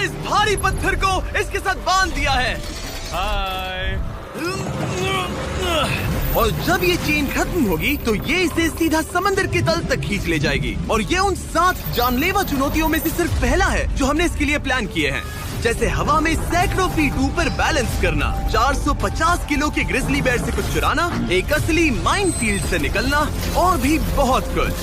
इस भारी पत्थर को इसके साथ बांध दिया है। हाय। और जब ये चेन खत्म होगी तो ये इसे सीधा समंदर के तल तक खींच ले जाएगी। और ये उन 7 जानलेवा चुनौतियों में से सिर्फ पहला है जो हमने इसके लिए प्लान किए हैं, जैसे हवा में सैकड़ों फीट ऊपर बैलेंस करना, 450 किलो के ग्रिजली बेयर से कुछ चुराना, एक असली माइनफील्ड से निकलना और भी बहुत कुछ।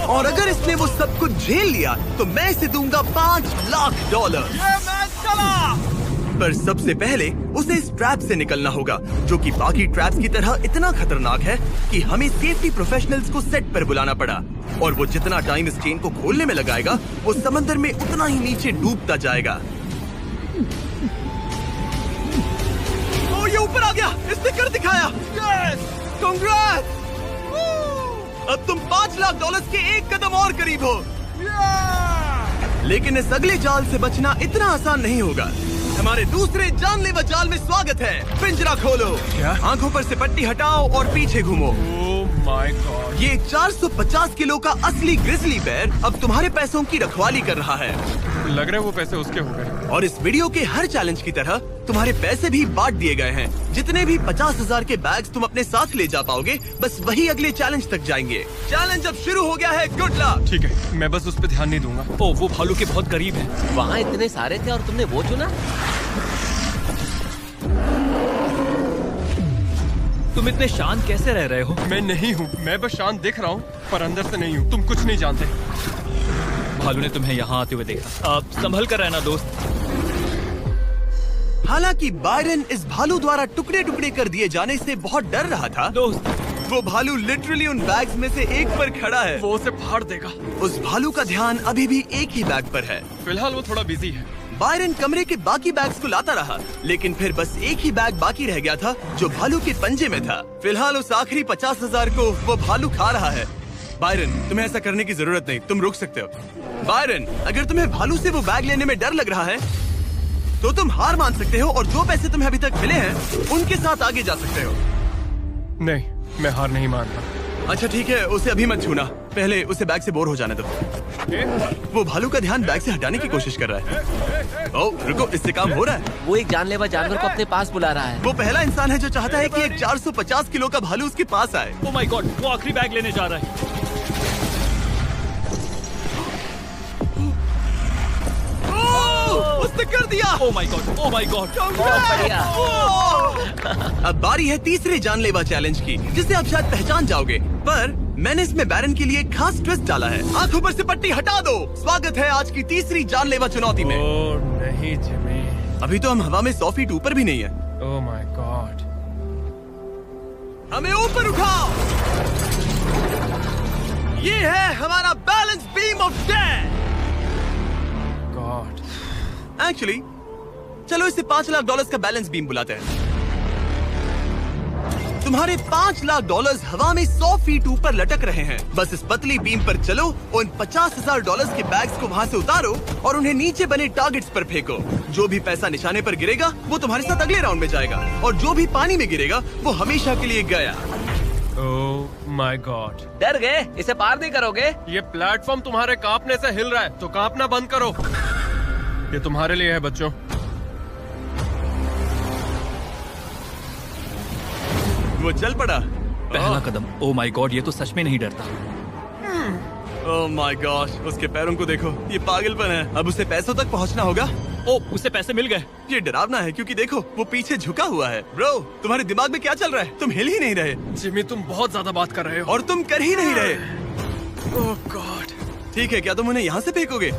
और अगर इसने वो सब कुछ झेल लिया तो मैं इसे दूंगा $5 लाख। ये मैच चला। पर सबसे पहले उसे इस ट्रैप से निकलना होगा, जो कि बाकी ट्रैप्स की तरह इतना खतरनाक है कि हमें सेफ्टी प्रोफेशनल्स को सेट पर बुलाना पड़ा। और वो जितना टाइम इस चेन को खोलने में लगाएगा वो समंदर में उतना ही नीचे डूबता जाएगा। ओ, ये ऊपर आ गया, इसने कर दिखाया। यस, कांग्रेस! अब तुम $5 लाख के एक कदम और करीब हो। लेकिन इस अगले जाल से बचना इतना आसान नहीं होगा। हमारे दूसरे जानलेवा जाल में स्वागत है। पिंजरा खोलो। क्या? आंखों पर से पट्टी हटाओ और पीछे घूमो। Oh my God. ये 450 किलो का असली ग्रिजली बेयर अब तुम्हारे पैसों की रखवाली कर रहा है। लग रहा है वो पैसे उसके हो गए। और इस वीडियो के हर चैलेंज की तरह तुम्हारे पैसे भी बांट दिए गए हैं। जितने भी 50,000 के बैग्स तुम अपने साथ ले जा पाओगे, बस वही अगले चैलेंज तक जाएंगे। चैलेंज अब शुरू हो गया है। Good luck. ठीक है, मैं बस उस पर ध्यान नहीं दूंगा। ओ, वो भालू के बहुत करीब है। वहाँ इतने सारे थे और तुमने वो चुना। तुम इतने शांत कैसे रह रहे हो? मैं नहीं हूँ, मैं बस शांत दिख रहा हूँ पर अंदर से नहीं हूँ। तुम कुछ नहीं जानते। भालू ने तुम्हें यहाँ आते हुए देखा। अब संभल कर रहना दोस्त। हालांकि बायरन इस भालू द्वारा टुकड़े टुकड़े कर दिए जाने से बहुत डर रहा था। दोस्त, वो भालू लिटरली उन बैग्स में से एक पर खड़ा है। वो उसे फाड़ देगा। उस भालू का ध्यान अभी भी एक ही बैग पर है। फिलहाल वो थोड़ा बिजी है। बायरन कमरे के बाकी बैग्स को लाता रहा, लेकिन फिर बस एक ही बैग बाकी रह गया था जो भालू के पंजे में था। फिलहाल उस आखिरी 50,000 को वो भालू खा रहा है। बायरन, तुम्हें ऐसा करने की जरूरत नहीं, तुम रुक सकते हो। बायरन, अगर तुम्हें भालू से वो बैग लेने में डर लग रहा है तो तुम हार मान सकते हो और जो पैसे तुम्हें अभी तक मिले हैं उनके साथ आगे जा सकते हो। नहीं, मैं हार नहीं मानता। अच्छा ठीक है, उसे अभी मत छूना, पहले उसे बैग से बोर हो जाने दो। वो भालू का ध्यान बैग से हटाने की कोशिश कर रहा है। ओह रुको, इससे काम हो रहा है। वो एक जानलेवा जानवर को अपने पास बुला रहा है। वो पहला इंसान है जो चाहता है कि एक 450 किलो का भालू उसके पास आए। ओ माय गॉड, वो आखिरी बैग लेने जा रहा है। उसने कर दिया। Oh my God, oh my God. बढ़िया। अब बारी है तीसरे जानलेवा चैलेंज की, जिसे आप शायद पहचान जाओगे, पर मैंने इसमें बैरन के लिए एक खास ट्विस्ट डाला है। आंखों पर से पट्टी हटा दो। स्वागत है आज की तीसरी जानलेवा चुनौती में। ओह नहीं जिमी। अभी तो हम हवा में 100 फीट ऊपर भी नहीं है। Oh my God. हमें ऊपर उठाओ। ये है हमारा balance beam of death. God. Actually चलो इसे $5 लाख का बैलेंस बीम बुलाते हैं। तुम्हारे $5 लाख हवा में 100 फीट ऊपर लटक रहे हैं। बस इस पतली बीम पर चलो, उन $50,000 के बैग्स को वहाँ से उतारो और उन्हें नीचे बने टारगेट्स पर फेंको। जो भी पैसा निशाने पर गिरेगा वो तुम्हारे साथ अगले राउंड में जाएगा, और जो भी पानी में गिरेगा वो हमेशा के लिए गया। Oh my God. डर गए? इसे पार नहीं करोगे? ये प्लेटफॉर्म तुम्हारे कांपने से हिल रहा है तो कांपना बंद करो। ये तुम्हारे लिए है बच्चों। वो चल पड़ा। पहला कदम। ओ माय गॉड, ये तो सच में नहीं डरता। ओह माय गॉश, उसके पैरों को देखो, ये पागलपन है। अब उसे पैसों तक पहुंचना होगा। ओ, उसे पैसे मिल गए। ये डरावना है क्योंकि देखो वो पीछे झुका हुआ है। ब्रो, तुम्हारे दिमाग में क्या चल रहा है? तुम हिल ही नहीं रहे। जिमी तुम बहुत ज्यादा बात कर रहे हो। और तुम कर ही नहीं रहे। ओह गॉड। ठीक है, क्या तुम उन्हें यहाँ से फेंकोगे?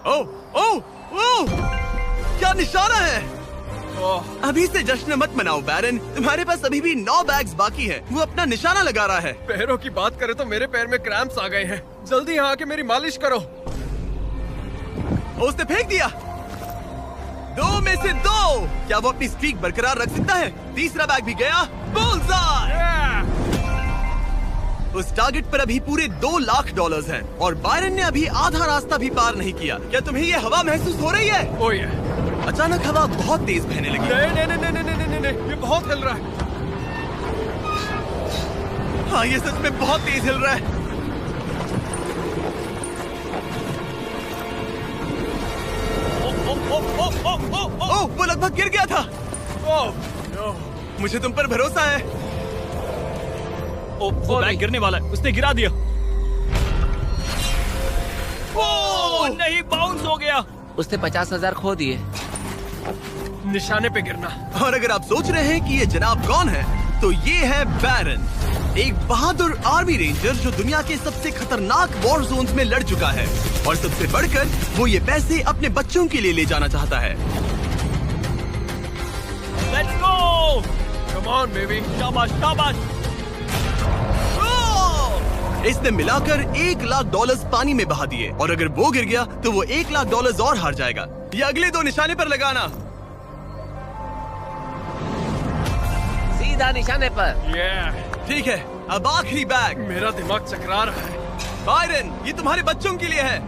ओह ओह ओह, क्या निशाना है? अभी से जश्न मत मनाओ बैरन, तुम्हारे पास अभी भी 9 बैग्स बाकी हैं। वो अपना निशाना लगा रहा है। पैरों की बात करें तो मेरे पैर में क्रैम्प्स आ गए हैं। जल्दी यहाँ आके मेरी मालिश करो। उसने फेंक दिया। 2 में से 2। क्या वो अपनी स्ट्रीक बरकरार रख सकता है? तीसरा बैग भी गया। बुलसआई। उस टारगेट पर अभी पूरे $2 लाख हैं और बायरन ने अभी आधा रास्ता भी पार नहीं किया। क्या तुम्हें ये हवा महसूस हो रही है? ओह ये। अचानक हवा बहुत तेज बहने लगी। नहीं, ये बहुत हिल रहा है। हाँ, ये सच में बहुत तेज हिल रहा है। लगभग गिर गया था। मुझे तुम पर भरोसा है। वो बैग गिरने वाला है, उसने गिरा दिया। ओ नहीं, बाउंस हो गया। उसने 50,000 खो दिए। निशाने पे गिरना। और अगर आप सोच रहे हैं कि ये जनाब कौन है, तो ये है बैरन, एक बहादुर आर्मी रेंजर जो दुनिया के सबसे खतरनाक वॉर जोन्स में लड़ चुका है। और सबसे बढ़कर वो ये पैसे अपने बच्चों के लिए ले जाना चाहता है। Let's go, come on baby. शाबाश शाबाश। इसने मिलाकर $1,00,000 पानी में बहा दिए, और अगर वो गिर गया तो वो $1,00,000 और हार जाएगा। ये अगले 2 निशाने पर लगाना। सीधा निशाने पर। ठीक है, अब आखिरी बैग। मेरा दिमाग चकरा रहा है। बायरन, ये तुम्हारे बच्चों के लिए है।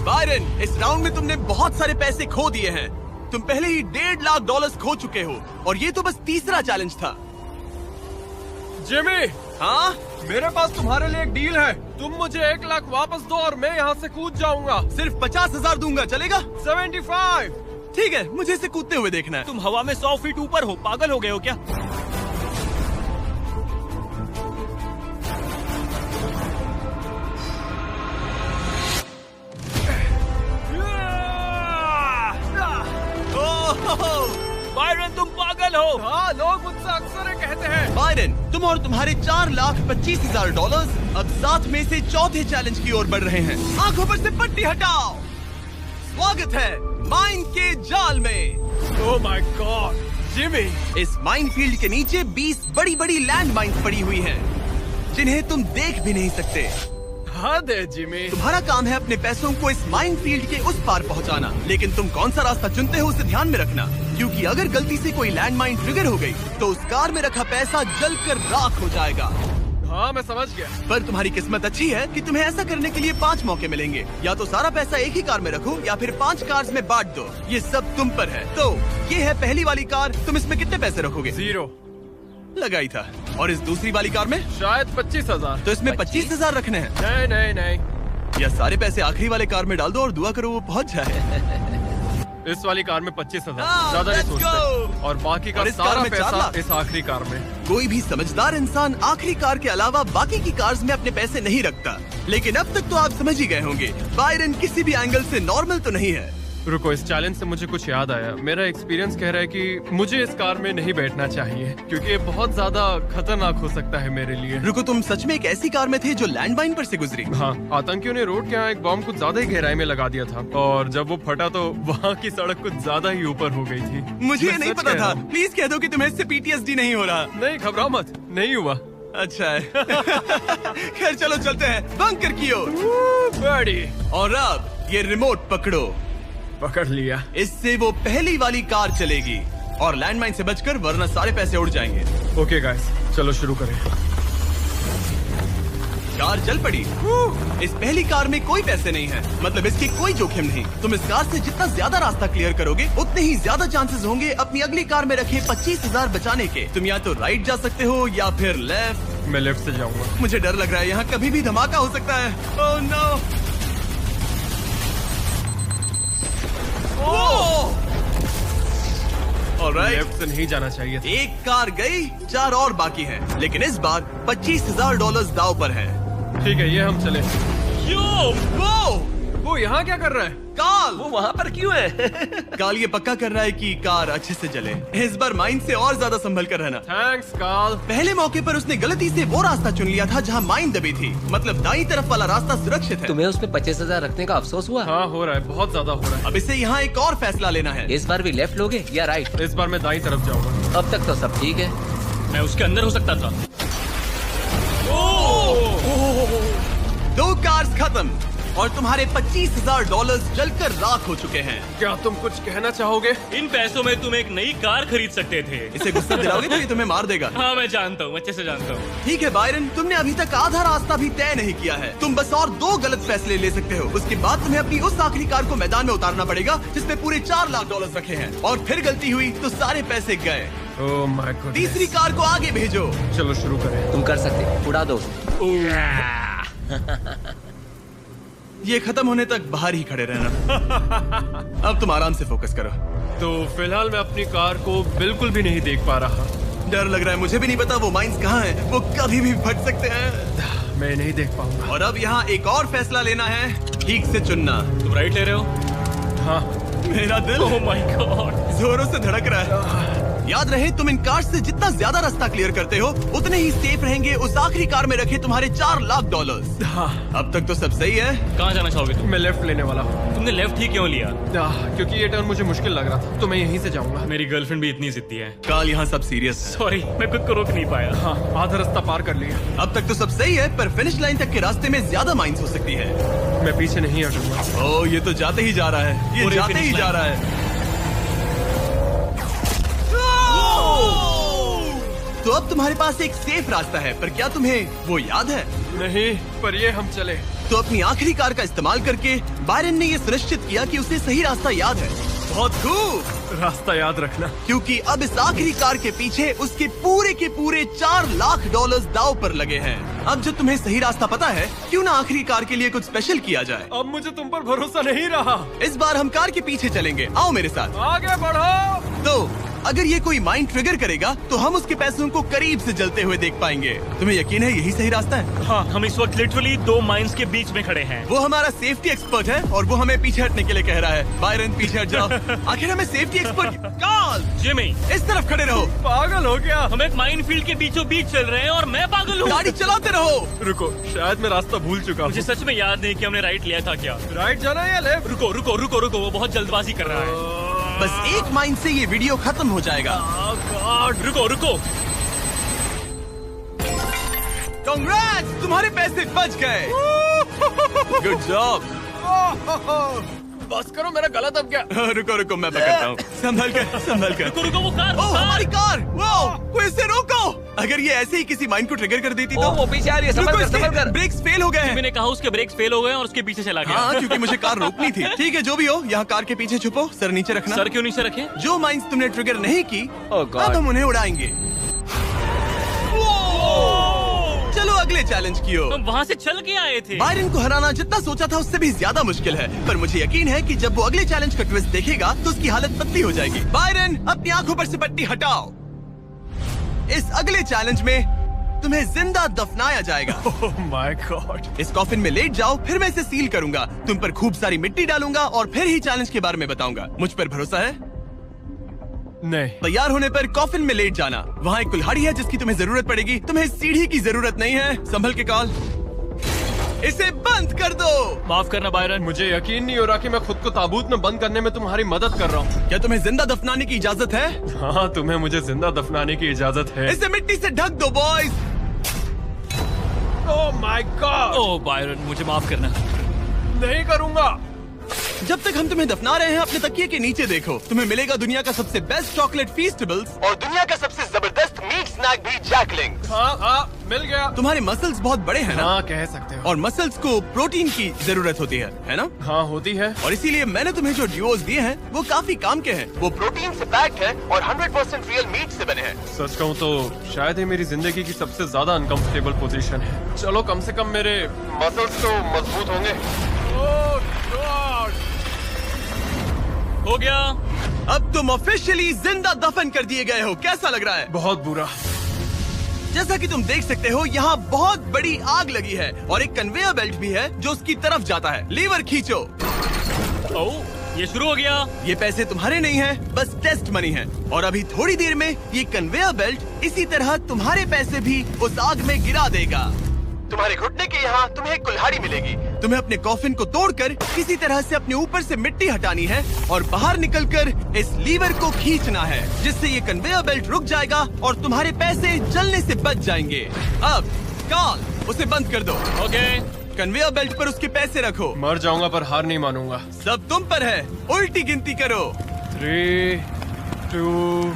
बायरन, इस राउंड में तुमने बहुत सारे पैसे खो दिए हैं। तुम पहले ही $1,50,000 खो चुके हो, और ये तो बस तीसरा चैलेंज था। जिमी, हाँ, मेरे पास तुम्हारे लिए एक डील है। तुम मुझे 1,00,000 वापस दो और मैं यहाँ से कूद जाऊंगा। सिर्फ 50,000 दूंगा, चलेगा? 75। ठीक है, मुझे इसे कूदते हुए देखना है। तुम हवा में 100 फीट ऊपर हो, पागल हो गए हो क्या? बायरन, तुम पागल हो। हाँ, लोग मुझसे अक्सर ये कहते हैं। बायरन, तुम और तुम्हारे $4,25,000 अब साथ में से चौथे चैलेंज की ओर बढ़ रहे हैं। आंखों पर से पट्टी हटाओ। स्वागत है माइन के जाल में। Oh my God, Jimmy. इस माइन फील्ड के नीचे 20 बड़ी बड़ी लैंड माइन्स पड़ी हुई हैं, जिन्हें तुम देख भी नहीं सकते। हद है जिमी। तुम्हारा काम है अपने पैसों को इस माइन फील्ड के उस पार पहुंचाना, लेकिन तुम कौन सा रास्ता चुनते हो उसे ध्यान में रखना, क्योंकि अगर गलती से कोई लैंड माइन ट्रिगर हो गई तो उस कार में रखा पैसा जलकर राख हो जाएगा। हाँ, मैं समझ गया। पर तुम्हारी किस्मत अच्छी है कि तुम्हें ऐसा करने के लिए 5 मौके मिलेंगे। या तो सारा पैसा एक ही कार में रखो, या फिर 5 कार्स में बांट दो। ये सब तुम पर है। तो ये है पहली वाली कार। तुम इसमें कितने पैसे रखोगे? 0 लगाई था। और इस दूसरी वाली कार में? शायद 25,000। तो इसमें 25,000 रखने हैं। नहीं नहीं नहीं। या सारे पैसे आखिरी वाले कार में डाल दो और दुआ करो वो पहुंच जाए। इस वाली कार में 25,000, हाँ, ज्यादा नहीं let's सोचते। go! और बाकी का और इस कार सारा में 4 पैसा लाख? इस आखिरी कार में। कोई भी समझदार इंसान आखिरी कार के अलावा बाकी की कार्स में अपने पैसे नहीं रखता। लेकिन अब तक तो आप समझ ही गए होंगे, बायरन किसी भी एंगल से नॉर्मल तो नहीं है। रुको, इस चैलेंज से मुझे कुछ याद आया। मेरा एक्सपीरियंस कह रहा है कि मुझे इस कार में नहीं बैठना चाहिए, क्योंकि ये बहुत ज्यादा खतरनाक हो सकता है मेरे लिए। रुको, तुम सच में एक ऐसी कार में थे जो लैंडमाइन पर से गुजरी? हाँ, आतंकियों ने रोड के यहाँ एक बॉम्ब कुछ ज्यादा ही गहराई में लगा दिया था, और जब वो फटा तो वहाँ की सड़क कुछ ज्यादा ही ऊपर हो गई थी। मुझे ये मैं नहीं सच पता कह रहा था। हूँ। प्लीज कह दो कि तुम्हें इससे PTSD नहीं हो रहा। नहीं, घबराओ मत, नहीं हुआ। अच्छा है। खैर चलो चलते हैं बंकर की ओर। बड़ी। और अब ये रिमोट पकड़ो। पकड़ लिया। इससे वो पहली वाली कार चलेगी और लैंडमाइन से बचकर, वरना सारे पैसे उड़ जाएंगे। ओके गाइस, चलो शुरू करें। कार चल पड़ी। इस पहली कार में कोई पैसे नहीं है, मतलब इसकी कोई जोखिम नहीं। तुम इस कार से जितना ज्यादा रास्ता क्लियर करोगे, उतने ही ज्यादा चांसेस होंगे अपनी अगली कार में रखे 25,000 बचाने के। तुम या तो राइट जा सकते हो या फिर लेफ्ट। मैं लेफ्ट से जाऊंगा। मुझे डर लग रहा है, यहाँ कभी भी धमाका हो सकता है। Oh no. ऑलराइट, लेफ्ट से नहीं जाना चाहिए था। एक कार गई, 4 और बाकी हैं, लेकिन इस बार $25,000 दाव पर है। ठीक है, ये हम चले। वो यहाँ क्या कर रहा है? काल, वो वहाँ पर क्यों है? काल ये पक्का कर रहा है कि कार अच्छे से चले। इस बार माइन से और ज्यादा संभल कर रहना। थैंक्स काल। पहले मौके पर उसने गलती से वो रास्ता चुन लिया था जहाँ माइन दबी थी, मतलब दाईं तरफ वाला रास्ता सुरक्षित है। तुम्हें उसमें 25,000 रखने का अफसोस हुआ? हाँ, हो रहा है, बहुत ज्यादा हो रहा अब इसे यहाँ एक और फैसला लेना है। इस बार भी लेफ्ट लोगे या राइट? है। इस बार मैं दाईं तरफ जाऊंगा। अब तक तो सब ठीक है। मैं उसके अंदर हो सकता था। 2 कार्स खत्म और तुम्हारे $25,000 जलकर राख हो चुके हैं। क्या तुम कुछ कहना चाहोगे? इन पैसों में तुम एक नई कार खरीद सकते थे। इसे गुस्सा दिलाओगे तो ये तुम्हें मार देगा। हाँ, मैं जानता हूँ, अच्छे से जानता हूँ। ठीक है बायरन, तुमने अभी तक आधा रास्ता भी तय नहीं किया है। तुम बस और 2 गलत फैसले ले सकते हो। उसके बाद तुम्हें अपनी उस आखिरी कार को मैदान में उतारना पड़ेगा जिसमें पूरे $4,00,000 रखे हैं। और फिर गलती हुई तो सारे पैसे गए। Oh my God. तीसरी कार को आगे भेजो। चलो शुरू करें। तुम कर सकते हो, उड़ा दो। ये खत्म होने तक बाहर ही खड़े रहना। अब तुम आराम से फोकस करो। तो फिलहाल मैं अपनी कार को बिल्कुल भी नहीं देख पा रहा। डर लग रहा है, मुझे भी नहीं पता वो माइंस कहाँ हैं। वो कभी भी फट सकते हैं। मैं नहीं देख पाऊंगा। और अब यहाँ एक और फैसला लेना है, ठीक से चुनना। तुम राइट ले रहे हो? हाँ। मेरा दिल ओह माय गॉड। जोरों से धड़क रहा है। याद रहे, तुम इन कार्स से जितना ज्यादा रास्ता क्लियर करते हो उतने ही सेफ रहेंगे उस आखिरी कार में रखे तुम्हारे $4 लाख। हाँ। अब तक तो सब सही है। कहाँ जाना चाहोगे तुम? मैं लेफ्ट लेने वाला हूँ। तुमने लेफ्ट ही क्यों लिया? क्योंकि ये टर्न मुझे मुश्किल लग रहा था, तो मैं यहीं से जाऊंगा। मेरी गर्लफ्रेंड भी इतनी जिद्दी है। काल, यहाँ सब सीरियस है। सॉरी, मैं खुद को रोक नहीं पाया। हाँ, आधा रास्ता पार कर लिया। अब तक तो सब सही है, पर फिनिश लाइन तक के रास्ते में ज्यादा माइंस हो सकती है। मैं पीछे नहीं हटूंगा। ओह, ये तो जाते ही जा रहा है। ये पूरे जाते ही finish जा line। रहा है। तो अब तुम्हारे पास एक सेफ रास्ता है, पर क्या तुम्हें वो याद है? नहीं, पर ये हम चले। तो अपनी आखिरी कार का इस्तेमाल करके बायरन ने ये सुनिश्चित किया कि उसे सही रास्ता याद है। बहुत खूब। रास्ता याद रखना। क्योंकि अब इस आखिरी कार के पीछे उसके पूरे के पूरे $4 लाख दांव पर लगे हैं। अब जब तुम्हें सही रास्ता पता है, क्यों ना आखिरी कार के लिए कुछ स्पेशल किया जाए। अब मुझे तुम पर भरोसा नहीं रहा। इस बार हम कार के पीछे चलेंगे, आओ मेरे साथ। आगे बढ़ो। तो अगर ये कोई माइंड ट्रिगर करेगा तो हम उसके पैसों को करीब से जलते हुए देख पाएंगे। तुम्हें यकीन है यही सही रास्ता है? हाँ, हम इस वक्त लिटरली 2 माइंस के बीच में खड़े हैं। वो हमारा सेफ्टी एक्सपर्ट है और वो हमें पीछे हटने के लिए कह रहा है। बायरन, पीछे हट जाओ। आखिर हमें सेफ्टी एक्सपर्ट काल, जिमी, इस तरफ खड़े रहो। पागल हो गया। हम एक माइन फील्ड के बीचों बीच चल रहे हैं और मैं पागल हूँ। गाड़ी चलाते रहो। रुको, शायद मैं रास्ता भूल चुका मुझे हूँ। सच में याद नहीं कि हमने राइट लिया था क्या। राइट जाना है या लेफ्ट? रुको रुको रुको रुको, वो बहुत जल्दबाजी कर रहा है। बस एक माइंड से ये वीडियो खत्म हो जाएगा। गॉड, रुको रुको। कांग्रेट्स, तुम्हारे पैसे बच गए। Good job. बस करो, मेरा गला दब गया। रुको रुको, मैं पकड़ता हूँ। संभल कर, संभल कर। रुको रुको, वो कार। ओह, हमारी कार। वाओ, कोई इसे रोको। अगर ये ऐसे ही किसी माइंड को ट्रिगर कर देती तो। वो पीछे आ रही है, संभल कर, संभल कर। ब्रेक्स फेल हो गए हैं। मैंने कहा उसके ब्रेक्स फेल हो गए और उसके पीछे चला गया। हाँ, क्योंकि मुझे कार रोकनी थी। ठीक है, जो भी हो, यहाँ कार के पीछे छुपो, सर नीचे रखना। सर क्यों नीचे रखे? जो माइंस तुमने ट्रिगर नहीं की, Oh God। अब हम उन्हें उड़ाएंगे। चलो अगले चैलेंज की ओर। हम वहाँ से चल के आए थे। बायरन को हराना जितना सोचा था उससे भी ज्यादा मुश्किल है, पर मुझे यकीन है कि जब वो अगले चैलेंज का ट्विस्ट देखेगा तो उसकी हालत पतली हो जाएगी। बायरन, अपनी आंखों पर से पट्टी हटाओ। इस अगले चैलेंज में तुम्हें जिंदा दफनाया जाएगा। Oh my God. इस कॉफिन में लेट जाओ, फिर मैं इसे सील करूंगा। तुम पर खूब सारी मिट्टी डालूंगा और फिर ही चैलेंज के बारे में बताऊंगा। मुझ पर भरोसा है? नहीं। तैयार होने पर कॉफिन में लेट जाना। वहाँ एक कुल्हाड़ी है जिसकी तुम्हें जरूरत पड़ेगी। तुम्हें सीढ़ी की जरूरत नहीं है। संभल के कॉल, इसे बंद कर दो। माफ करना बायरन, मुझे यकीन नहीं हो रहा कि मैं खुद को ताबूत में बंद करने में तुम्हारी मदद कर रहा हूँ। क्या तुम्हें जिंदा दफनाने की इजाजत है? हाँ, तुम्हें मुझे जिंदा दफनाने की इजाजत है। इसे मिट्टी से ढक दो boys. Oh my God. Oh Byron, मुझे माफ करना। नहीं करूँगा। जब तक हम तुम्हें दफना रहे हैं, अपने तकिए के नीचे देखो। तुम्हें मिलेगा दुनिया का सबसे बेस्ट चॉकलेट फीस्टेबल्स और दुनिया का सबसे जबरदस्त मीट स्नैक भी, जैकलिंग। हाँ, मिल गया। तुम्हारे मसल्स बहुत बड़े हैं ना? हाँ, कह सकते हो। और मसल्स को प्रोटीन की जरूरत होती है ना? हाँ, होती है। और इसीलिए मैंने तुम्हें जो ड्यूओज दिए हैं वो काफी काम के हैं। वो प्रोटीन से पैक्ड है और 100% रियल मीट से बने हैं। सच कहूँ तो शायद ये मेरी जिंदगी की सबसे ज्यादा अनकंफर्टेबल पोजीशन है। चलो, कम से कम मेरे मसल्स तो मजबूत होंगे। ओह गॉड। हो गया। अब तुम ऑफिशियली जिंदा दफन कर दिए गए हो। कैसा लग रहा है? बहुत बुरा। जैसा कि तुम देख सकते हो, यहाँ बहुत बड़ी आग लगी है और एक कन्वेयर बेल्ट भी है जो उसकी तरफ जाता है। लीवर खींचो। ओह, ये शुरू हो गया। ये पैसे तुम्हारे नहीं हैं, बस टेस्ट मनी है। और अभी थोड़ी देर में ये कन्वेयर बेल्ट इसी तरह तुम्हारे पैसे भी उस आग में गिरा देगा। तुम्हारे घुटने के यहाँ तुम्हें एक कुल्हाड़ी मिलेगी। तुम्हें अपने कॉफिन को तोड़कर किसी तरह से अपने ऊपर से मिट्टी हटानी है और बाहर निकलकर इस लीवर को खींचना है, जिससे ये कन्वेयर बेल्ट रुक जाएगा और तुम्हारे पैसे जलने से बच जाएंगे। अब कॉल, उसे बंद कर दो। ओके। कन्वेयर बेल्ट पर उसके पैसे रखो। मर जाऊंगा पर हार नहीं मानूंगा। सब तुम पर है। उल्टी गिनती करो। 3, 2,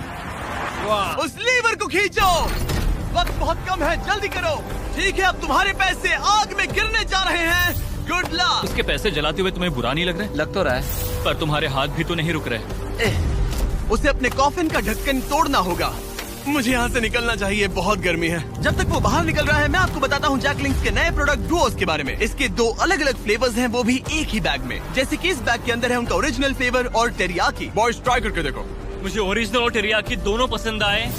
1। उस लीवर को खींचो। वक्त बहुत कम है, जल्दी करो। ठीक है, अब तुम्हारे पैसे आग में गिरने जा रहे हैं। Good luck. उसके पैसे जलाते हुए तुम्हें बुरा नहीं लग रहा है? लग तो रहा है। पर तुम्हारे हाथ भी तो नहीं रुक रहे। उसे अपने कॉफिन का ढक्कन तोड़ना होगा। मुझे यहाँ से निकलना चाहिए, बहुत गर्मी है। जब तक वो बाहर निकल रहा है, मैं आपको बताता हूँ जैक लिंक्स के नए प्रोडक्ट डुओस के बारे में। इसके 2 अलग अलग फ्लेवर्स हैं, वो भी एक ही बैग में। जैसे कि इस बैग के अंदर है उनका ओरिजिनल फ्लेवर और टेरियाकी। बॉयज ट्राई करके देखो। मुझे ओरिजिनल और टेरियाकी दोनों पसंद आए।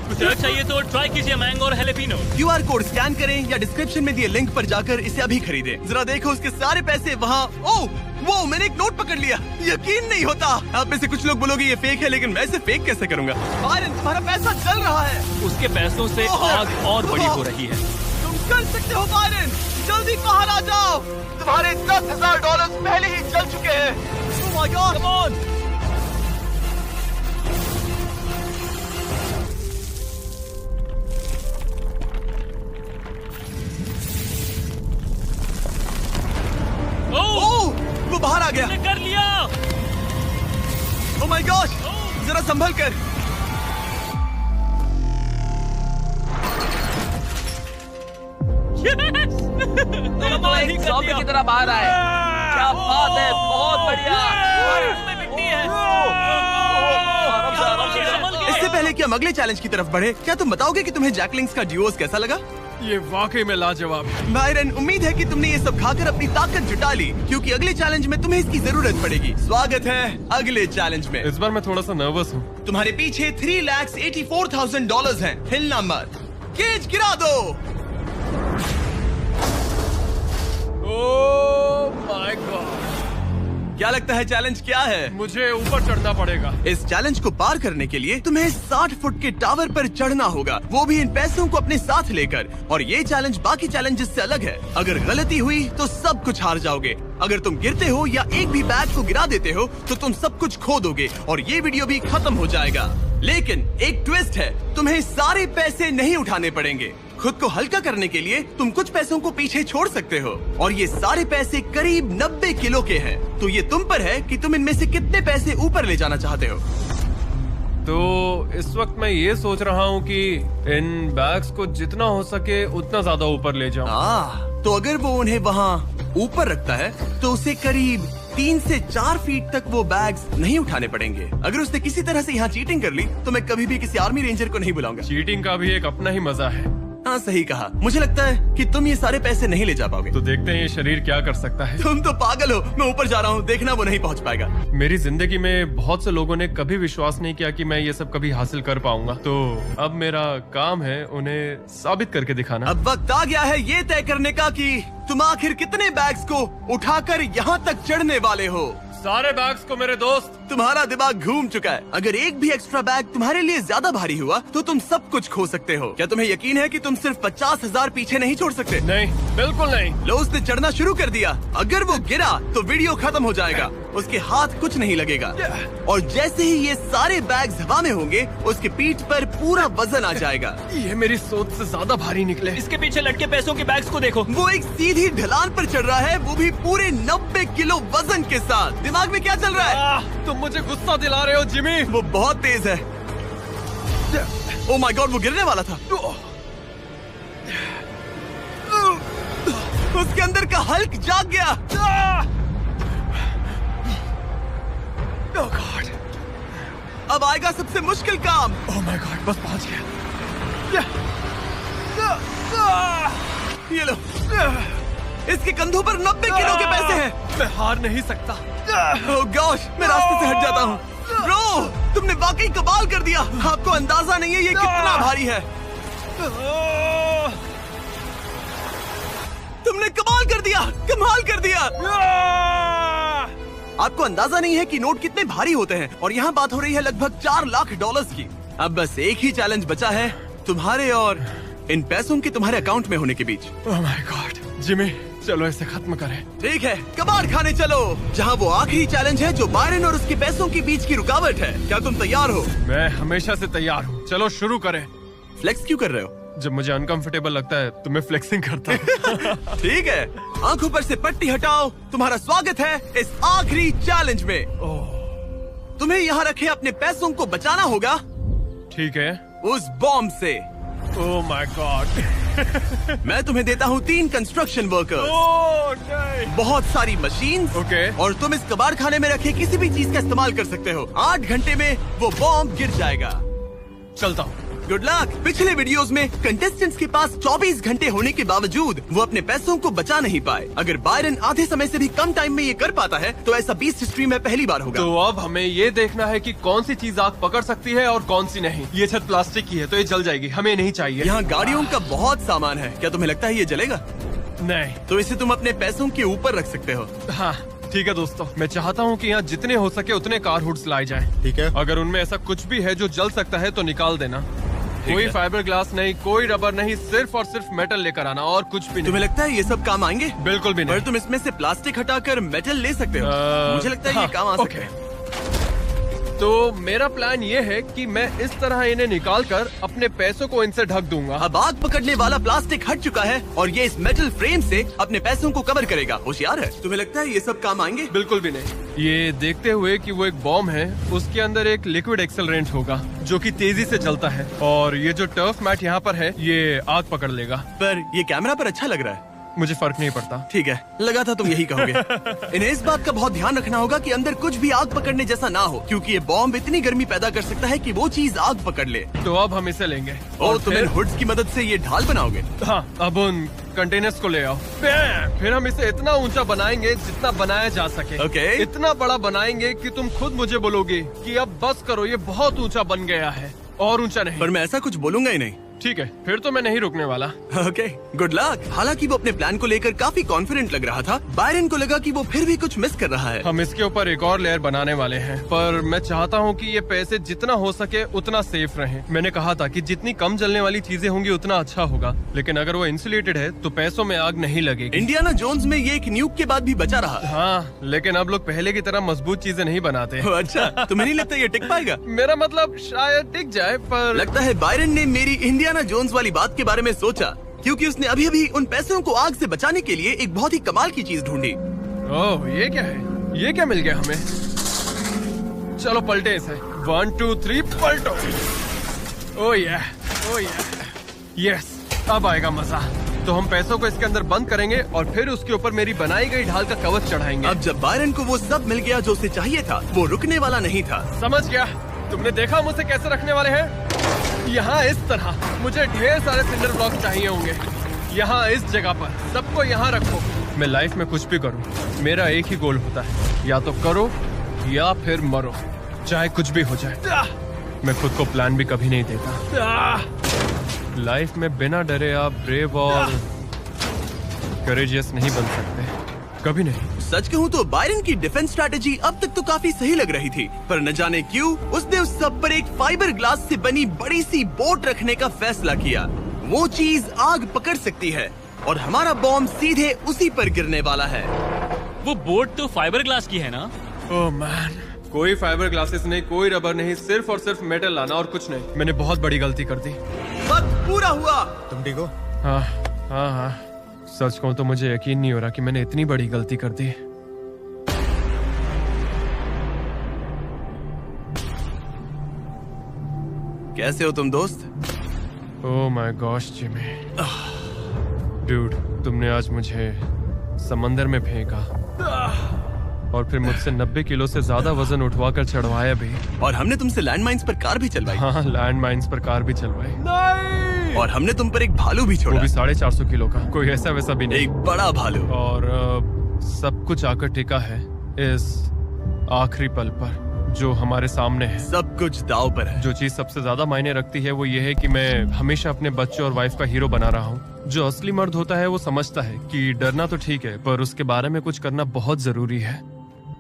कुछ अलग चाहिए तो ट्राई कीजिए मैंगो और हैलेपिनो। QR कोड स्कैन करें या डिस्क्रिप्शन में दिए लिंक पर जाकर इसे अभी खरीदें। जरा देखो उसके सारे पैसे वहाँ। ओह वो मैंने एक नोट पकड़ लिया, यकीन नहीं होता। आप में से कुछ लोग बोलोगे ये फेक है, लेकिन मैं इसे फेक कैसे करूँगा? बायरन तुम्हारा पैसा चल रहा है। उसके पैसों से आग और बड़ी हो रही है। तुम कर सकते हो बायरन, जल्दी बाहर आ जाओ। तुम्हारे $10,000 पहले ही चल चुके हैं। Oh my God, come on! ओह, वो बाहर आ गया। कर लिया। Oh my gosh, जरा संभल कर। दोनों एक ज़ॉम्बी की तरह बाहर आए। क्या बात है, बहुत बढ़िया। इससे पहले कि हम अगले चैलेंज की तरफ बढ़े, क्या तुम बताओगे कि तुम्हें जैक लिंक्स का ड्यूओस कैसा लगा? ये वाकई में लाजवाब है। बायरन, उम्मीद है कि तुमने ये सब खाकर अपनी ताकत जुटा ली, क्योंकि अगले चैलेंज में तुम्हें इसकी जरूरत पड़ेगी। स्वागत है अगले चैलेंज में। इस बार मैं थोड़ा सा नर्वस हूँ। तुम्हारे पीछे $3,84,000 हैं। हिलना मत। केज गिरा दो। ओह माय गॉड, क्या लगता है चैलेंज क्या है? मुझे ऊपर चढ़ना पड़ेगा। इस चैलेंज को पार करने के लिए तुम्हें 60 फुट के टावर पर चढ़ना होगा, वो भी इन पैसों को अपने साथ लेकर। और ये चैलेंज बाकी चैलेंजेस से अलग है। अगर गलती हुई तो सब कुछ हार जाओगे। अगर तुम गिरते हो या एक भी बैग को गिरा देते हो तो तुम सब कुछ खो दोगे और ये वीडियो भी खत्म हो जाएगा। लेकिन एक ट्विस्ट है, तुम्हें सारे पैसे नहीं उठाने पड़ेंगे। खुद को हल्का करने के लिए तुम कुछ पैसों को पीछे छोड़ सकते हो, और ये सारे पैसे करीब 90 किलो के हैं। तो ये तुम पर है कि तुम इनमें से कितने पैसे ऊपर ले जाना चाहते हो। तो इस वक्त मैं ये सोच रहा हूँ कि इन बैग्स को जितना हो सके उतना ज्यादा ऊपर ले जाऊं। तो अगर वो उन्हें वहाँ ऊपर रखता है तो उसे करीब 3 से 4 फीट तक वो बैग्स नहीं उठाने पड़ेंगे। अगर उसने किसी तरह से यहाँ चीटिंग कर ली तो मैं कभी भी किसी आर्मी रेंजर को नहीं बुलाऊंगा। चीटिंग का भी एक अपना ही मजा है। हाँ सही कहा। मुझे लगता है कि तुम ये सारे पैसे नहीं ले जा पाओगे। तो देखते हैं ये शरीर क्या कर सकता है। तुम तो पागल हो। मैं ऊपर जा रहा हूँ, देखना वो नहीं पहुँच पाएगा। मेरी जिंदगी में बहुत से लोगों ने कभी विश्वास नहीं किया कि मैं ये सब कभी हासिल कर पाऊंगा। तो अब मेरा काम है उन्हें साबित करके दिखाना। अब वक्त आ गया है ये तय करने का कि तुम आखिर कितने बैग्स को उठाकर यहाँ तक चढ़ने वाले हो। सारे बैग्स को मेरे दोस्त। तुम्हारा दिमाग घूम चुका है। अगर एक भी एक्स्ट्रा बैग तुम्हारे लिए ज्यादा भारी हुआ तो तुम सब कुछ खो सकते हो। क्या तुम्हें यकीन है कि तुम सिर्फ 50,000 पीछे नहीं छोड़ सकते? नहीं, बिल्कुल नहीं। लो, उसने चढ़ना शुरू कर दिया। अगर वो गिरा तो वीडियो खत्म हो जाएगा। उसके हाथ कुछ नहीं लगेगा, और जैसे ही ये सारे बैग्स हवा में होंगे उसके पीठ पर पूरा वजन आ जाएगा। ये मेरी सोच से ज्यादा भारी निकले। इसके पीछे लटके पैसों के बैग्स को देखो। वो एक सीधी ढलान पर चढ़ रहा है, वो भी पूरे 90 किलो वजन के साथ। दिमाग में क्या चल रहा है? तुम मुझे गुस्सा दिला रहे हो जिमी। वो बहुत तेज है। ओह माय गॉड, वो गिरने वाला था। उसके अंदर का हल्क जाग गया। ओह गॉड, अब आएगा सबसे मुश्किल काम। ओह माय गॉड, बस पहुंच गया। ये लो, इसके कंधों पर 90 किलो के पैसे हैं। मैं हार नहीं सकता। ओह गॉश, मैं रास्ते से हट जाता हूँ। ब्रो, तुमने वाकई कमाल कर दिया। आपको अंदाजा नहीं है ये कितना भारी है। तुमने कमाल कर दिया, कमाल कर दिया। आपको अंदाजा नहीं है कि नोट कितने भारी होते हैं, और यहाँ बात हो रही है लगभग $4 लाख की। अब बस एक ही चैलेंज बचा है, तुम्हारे और इन पैसों के तुम्हारे अकाउंट में होने के बीच। ओह माय गॉड, जिमी चलो इसे खत्म करें। ठीक है, कबाड़ खाने चलो, जहाँ वो आखिरी चैलेंज है जो बायरन और उसके पैसों के बीच की रुकावट है। क्या तुम तैयार हो? मैं हमेशा से तैयार हूँ। चलो शुरू करें। फ्लेक्स क्यों कर रहे हो? जब मुझे अनकंफर्टेबल लगता है तो मैं फ्लेक्सिंग करता हूँ। ठीक है, आंखों पर से पट्टी हटाओ। तुम्हारा स्वागत है इस आखिरी चैलेंज में। तुम्हें यहाँ रखे अपने पैसों को बचाना होगा। ठीक है। उस बॉम्ब से। Oh my God. मैं तुम्हें देता हूँ 3 कंस्ट्रक्शन वर्कर्स, ओह नहीं। बहुत सारी मशीन, ओके। और तुम इस कबाड़ खाने में रखे किसी भी चीज का इस्तेमाल कर सकते हो। 8 घंटे में वो बॉम्ब गिर जाएगा। चलता हूँ। Good luck. पिछले वीडियोस में कंटेस्टेंट्स के पास 24 घंटे होने के बावजूद वो अपने पैसों को बचा नहीं पाए। अगर बायरन आधे समय से भी कम टाइम में ये कर पाता है तो ऐसा बीस्ट हिस्ट्री में पहली बार होगा। तो अब हमें ये देखना है कि कौन सी चीज आग पकड़ सकती है और कौन सी नहीं। ये छत प्लास्टिक की है तो ये जल जाएगी, हमें नहीं चाहिए। यहाँ गाड़ियों का बहुत सामान है, क्या तुम्हें लगता है ये जलेगा? नहीं। तो इसे तुम अपने पैसों के ऊपर रख सकते हो। हाँ ठीक है दोस्तों, मैं चाहता हूँ कि यहाँ जितने हो सके उतने कार हुड्स लाए जाएं। ठीक है। अगर उनमें ऐसा कुछ भी है जो जल सकता है तो निकाल देना। कोई है। फाइबर ग्लास नहीं, कोई रबर नहीं, सिर्फ और सिर्फ मेटल लेकर आना और कुछ भी नहीं। तुम्हें लगता है ये सब काम आएंगे? बिल्कुल भी पर नहीं। तुम इसमें से प्लास्टिक हटाकर मेटल ले सकते हो। मुझे लगता है ये काम आ सकता है। तो मेरा प्लान ये है कि मैं इस तरह इन्हें निकाल कर अपने पैसों को इनसे ढक दूंगा। अब आग पकड़ने वाला प्लास्टिक हट चुका है और ये इस मेटल फ्रेम से अपने पैसों को कवर करेगा। होशियार है। तुम्हें लगता है ये सब काम आएंगे? बिल्कुल भी नहीं। ये देखते हुए कि वो एक बॉम्ब है, उसके अंदर एक लिक्विड एक्सेलरेंट होगा जो कि तेजी से चलता है, और ये जो टर्फ मैट यहाँ पर है ये आग पकड़ लेगा। पर ये कैमरा पर अच्छा लग रहा है। मुझे फर्क नहीं पड़ता। ठीक है, लगा था तुम यही कहोगे। इन्हें इस बात का बहुत ध्यान रखना होगा कि अंदर कुछ भी आग पकड़ने जैसा ना हो, क्योंकि ये बॉम्ब इतनी गर्मी पैदा कर सकता है कि वो चीज आग पकड़ ले। तो अब हम इसे लेंगे और तुम इन फिर हुड्स की मदद से ये ढाल बनाओगे। हाँ, अब उन कंटेनर्स को ले आओ। फिर हम इसे इतना ऊंचा बनाएंगे जितना बनाया जा सके। ओके। इतना बड़ा बनाएंगे कि तुम खुद मुझे बोलोगे कि अब बस करो, ये बहुत ऊंचा बन गया है, और ऊंचा नहीं। पर मैं ऐसा कुछ बोलूंगा ही नहीं। ठीक है, फिर तो मैं नहीं रुकने वाला। Okay, good luck. हालांकि वो अपने प्लान को लेकर काफी कॉन्फिडेंट लग रहा था, बायरन को लगा कि वो फिर भी कुछ मिस कर रहा है। हम इसके ऊपर एक और लेयर बनाने वाले हैं, पर मैं चाहता हूँ कि ये पैसे जितना हो सके उतना सेफ रहें। मैंने कहा था कि जितनी कम जलने वाली चीजें होंगी उतना अच्छा होगा, लेकिन अगर वो इंसुलेटेड है तो पैसों में आग नहीं लगेगी। इंडियाना जोन्स में ये एक न्यूक के बाद भी बचा रहा। हाँ, लेकिन अब लोग पहले की तरह मजबूत चीजें नहीं बनाते। अच्छा, तुम्हें नहीं लगता ये टिक पाएगा? मेरा मतलब शायद टिक जाए, पर लगता है बायरन ने मेरी इंडियाना जोन्स वाली बात के बारे में सोचा, क्योंकि उसने अभी अभी उन पैसों को आग से बचाने के लिए एक बहुत ही कमाल की चीज ढूंढी। ओह, ये क्या है? ये क्या मिल गया हमें? चलो पलटे इसे। 1 2 3 पलटो। ओह यस, अब आएगा मजा। तो हम पैसों को इसके अंदर बंद करेंगे और फिर उसके ऊपर मेरी बनाई गई ढाल का कवच चढ़ाएंगे। अब जब बायरन को वो सब मिल गया जो उसे चाहिए था, वो रुकने वाला नहीं था। समझ गया। तुमने देखा मुझे कैसे रखने वाले हैं? यहाँ इस तरह। मुझे ढेर सारे सिंडर ब्लॉक चाहिए होंगे। यहाँ इस जगह पर सबको यहाँ रखो। मैं लाइफ में कुछ भी करूँ, मेरा एक ही गोल होता है, या तो करो या फिर मरो, चाहे कुछ भी हो जाए। मैं खुद को प्लान भी कभी नहीं देता। लाइफ में बिना डरे आप ब्रेव और करेजियस नहीं बन सकते, कभी नहीं। सच कहूँ तो बायरन की डिफेंस स्ट्रैटेजी अब तक तो काफी सही लग रही थी, पर न जाने क्यों उसने उस सब पर एक फाइबर ग्लास से बनी बड़ी सी बोट रखने का फैसला किया। वो चीज आग पकड़ सकती है और हमारा बॉम्ब सीधे उसी पर गिरने वाला है। वो बोट तो फाइबर ग्लास की है ना? ओह मैन, कोई फाइबर ग्लासेस नहीं, कोई रबर नहीं, सिर्फ और सिर्फ मेटल लाना और कुछ नहीं। मैंने बहुत बड़ी गलती कर दी। वक्त पूरा हुआ। तुम ठीक हो? हाँ, सच कहूं तो मुझे यकीन नहीं हो रहा कि मैंने इतनी बड़ी गलती कर दी। कैसे हो तुम दोस्त? Oh my gosh Jimmy, dude, तुमने आज मुझे समंदर में फेंका और फिर मुझसे 90 किलो से ज्यादा वजन उठवाकर चढ़वाया भी। और हमने तुमसे लैंडमाइंस पर कार भी चलवाई। हाँ, लैंड माइन्स पर कार भी चलवाई। नहीं! और हमने तुम पर एक भालू भी वो छोड़ा। भी 450 किलो का, कोई ऐसा वैसा भी नहीं। एक बड़ा भालू। और सब कुछ आकर टिका है इस आखिरी पल पर जो हमारे सामने है। सब कुछ दाव पर है। जो चीज सबसे ज्यादा मायने रखती है वो ये है कि मैं हमेशा अपने बच्चे और वाइफ का हीरो बना रहा हूँ। जो असली मर्द होता है वो समझता है कि डरना तो ठीक है, पर उसके बारे में कुछ करना बहुत जरूरी है।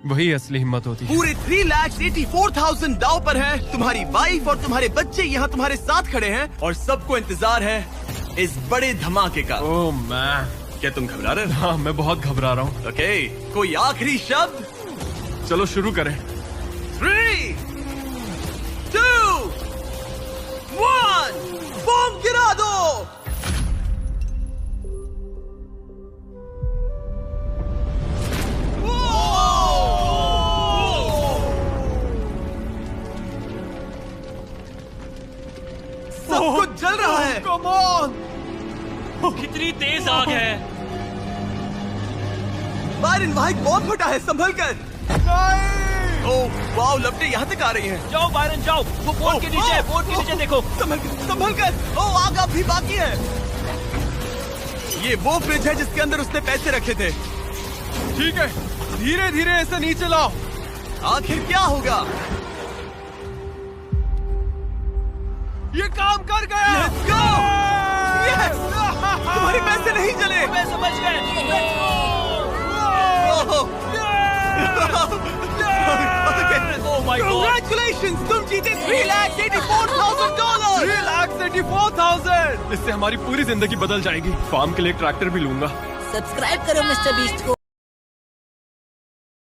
वही असली हिम्मत होती है। पूरे 3,84,000 दाव पर है। तुम्हारी वाइफ और तुम्हारे बच्चे यहाँ तुम्हारे साथ खड़े हैं और सबको इंतजार है इस बड़े धमाके का। ओह मैन, क्या तुम घबरा रहे हो? हाँ, मैं बहुत घबरा रहा हूँ। ओके, कोई आखिरी शब्द? चलो शुरू करें। 3, 2, 1, बॉम्ब गिरा दो। सब कुछ जल रहा है। Come on! कितनी तेज आग है। बायरन, वहाँ एक बॉम्ब फटा है, संभल कर। नहीं! ओह वाओ, लपटें यहाँ तक आ रही हैं। जाओ बायरन जाओ, वो बोट के नीचे है, बोट के नीचे देखो। संभल कर। ओह आग अब भी बाकी है। ये वो फ्रिज है जिसके अंदर उसने पैसे रखे थे। ठीक है, धीरे धीरे इसे नीचे लाओ। आखिर क्या होगा? ये काम कर गया। Let's go! Yes! तुम्हारे पैसे नहीं चले। मैं समझ गए। ओह Oh my God! Congratulations! तुम जीते $3,84,000। 3,84,000। इससे हमारी पूरी जिंदगी बदल जाएगी। फार्म के लिए एक ट्रैक्टर भी लूंगा। सब्सक्राइब करो मिस्टर बीस्ट को।